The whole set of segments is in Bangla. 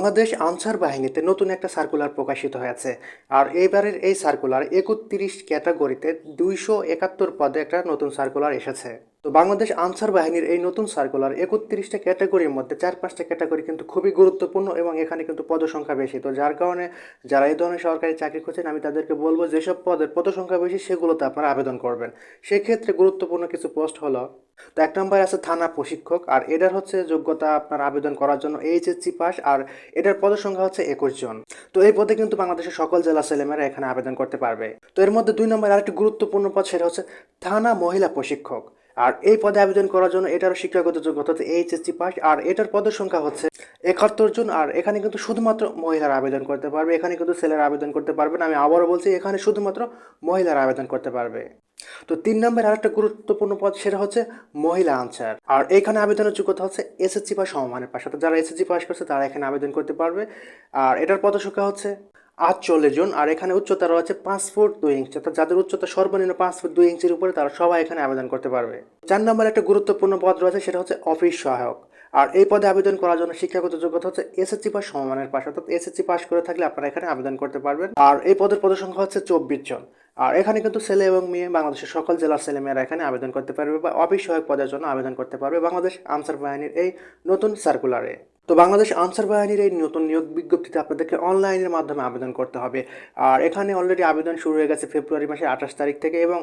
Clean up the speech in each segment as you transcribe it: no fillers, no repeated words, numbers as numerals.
বাংলাদেশ আনসার বাহিনীতে নতুন একটা সার্কুলার প্রকাশিত হয়েছে। আর এইবারের এই সার্কুলার ৩১ ক্যাটাগরিতে ২৭১ পদে একটা নতুন সার্কুলার এসেছে। তো বাংলাদেশ আনসার বাহিনীর এই নতুন সার্কুলার ৩১টা ক্যাটাগরির মধ্যে ৪-৫টা ক্যাটাগরি কিন্তু খুবই গুরুত্বপূর্ণ এবং এখানে কিন্তু পদসংখ্যা বেশি। তো যার কারণে যারা এই ধরনের সরকারি চাকরি খুঁজছেন আমি তাদেরকে বলবো যেসব পদের পদসংখ্যা বেশি সেগুলোতে আপনারা আবেদন করবেন। সেক্ষেত্রে গুরুত্বপূর্ণ কিছু পোস্ট হলো, তো ১ নম্বরে আছে থানা প্রশিক্ষক, আর এটার হচ্ছে যোগ্যতা আপনার আবেদন করার জন্য এইচএসসি পাস, আর এটার পদসংখ্যা হচ্ছে ২১ জন। তো এই পদে কিন্তু বাংলাদেশের সকল জেলা ছেলেমেয়েরা এখানে আবেদন করতে পারবে। তো এর মধ্যে ২ নম্বরে আরেকটি গুরুত্বপূর্ণ পদ, সেটা হচ্ছে থানা মহিলা প্রশিক্ষক। আর এই পদে আবেদন করার জন্য এটারও শিক্ষাগত যোগ্যতা হচ্ছে এইচএসসি পাস, আর এটার পদের সংখ্যা হচ্ছে ৭১ জন। আর এখানে কিন্তু শুধুমাত্র মহিলারা আবেদন করতে পারবে, এখানে কিন্তু ছেলেরা আবেদন করতে পারবে না। আমি আবারও বলছি, এখানে শুধুমাত্র মহিলারা আবেদন করতে পারবে। তো ৩ নম্বরে আরেকটা গুরুত্বপূর্ণ পদ, সেটা হচ্ছে মহিলা আনসার। আর এখানে আবেদনের যোগ্যতা হচ্ছে এসএসসি বা সমমানের পাশ, অর্থাৎ যারা এসএসসি পাস করছে তারা এখানে আবেদন করতে পারবে। আর এটার পদসংখ্যা হচ্ছে ৪৮ জন। আর এখানে উচ্চতা রয়েছে ৫ ফুট ২ ইঞ্চি, অর্থাৎ যাদের উচ্চতা সর্বনিম্ন ৫ ফুট ২ ইঞ্চির উপরে তারা সবাই এখানে আবেদন করতে পারবে। ৪ নম্বরে একটা গুরুত্বপূর্ণ পদ রয়েছে, সেটা হচ্ছে অফিস সহায়ক। আর এই পদে আবেদন করার জন্য শিক্ষাগত যোগ্যতা হচ্ছে এসএসসি পাস সমমানের পাশ, অর্থাৎ এসএসসি পাস করে থাকলে আপনারা এখানে আবেদন করতে পারবেন। আর এই পদের পদসংখ্যা হচ্ছে ২৪ জন। আর এখানে কিন্তু ছেলে এবং মেয়ে বাংলাদেশের সকল জেলার ছেলেমেয়েরা এখানে আবেদন করতে পারবে বা অফিস সহায়ক পদের জন্য আবেদন করতে পারবে বাংলাদেশ আনসার বাহিনীর এই নতুন সার্কুলারে। তো বাংলাদেশ আনসার বাহিনীর এই নতুন নিয়োগ বিজ্ঞপ্তিতে আপনাদেরকে অনলাইনের মাধ্যমে আবেদন করতে হবে। আর এখানে অলরেডি আবেদন শুরু হয়ে গেছে ফেব্রুয়ারি মাসের ২৮ তারিখ থেকে, এবং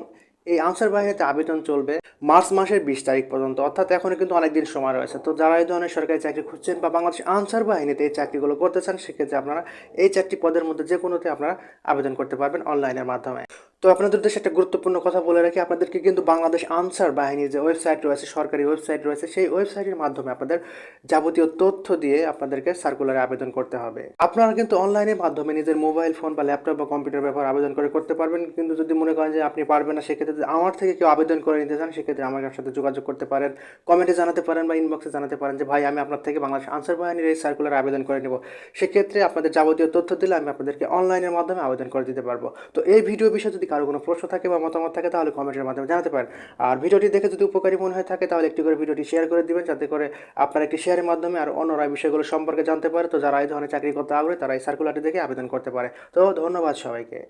এই আনসার বাহিনীতে আবেদন চলবে মার্চ মাসের ২০ তারিখ পর্যন্ত, অর্থাৎ এখনও কিন্তু অনেকদিন সময় রয়েছে। তো যারা এই ধরনের সরকারি চাকরি খুঁজছেন বা বাংলাদেশ আনসার বাহিনীতে এই চাকরিগুলো করতে চান, সেক্ষেত্রে আপনারা এই ৪টি পদের মধ্যে যে কোনোতে আপনারা আবেদন করতে পারবেন অনলাইনের মাধ্যমে। তো আপনাদের উদ্দেশ্যে একটা গুরুত্বপূর্ণ কথা বলে রাখি, আপনাদেরকে কিন্তু বাংলাদেশ আনসার বাহিনীর যে ওয়েবসাইট রয়েছে, সরকারি ওয়েবসাইট রয়েছে, সেই ওয়েবসাইটের মাধ্যমে আপনাদের যাবতীয় তথ্য দিয়ে আপনাদেরকে সার্কুলারে আবেদন করতে হবে। আপনারা কিন্তু অনলাইনের মাধ্যমে নিজের মোবাইল ফোন বা ল্যাপটপ বা কম্পিউটার ব্যবহার আবেদন করতে পারবেন। কিন্তু যদি মনে করেন যে আপনি পারবেন না, সেক্ষেত্রে যদি আমার থেকে কেউ আবেদন করে নিতে চান, সেক্ষেত্রে আমার সাথে যোগাযোগ করতে পারেন, কমেন্টে জানাতে পারেন বা ইনবক্সে জানাতে পারেন যে ভাই আমি আপনার থেকে বাংলাদেশ আনসার বাহিনীর এই সার্কুলারে আবেদন করে নেব। সেক্ষেত্রে আপনাদের যাবতীয় তথ্য দিলে আমি আপনাদেরকে অনলাইনের মাধ্যমে আবেদন করে দিতে পারবো। তো এই ভিডিও বিষয়ে যদি কারো কোনো প্রশ্ন থাকে বা মতামত থাকে তাহলে কমেন্টের মাধ্যমে জানাতে পারেন। আর ভিডিওটি দেখে যদি উপকারী মনে হয়ে থাকে তাহলে একটি করে ভিডিওটি শেয়ার করে দিবেন, যাতে করে আপনার একটি শেয়ারের মাধ্যমে আর অন্যরা এই বিষয়গুলো সম্পর্কে জানতে পারে। তো যারা এই ধরনের চাকরি করতে আগ্রহী তারা এই সার্কুলারটি দেখে আবেদন করতে পারে। তো ধন্যবাদ সবাইকে।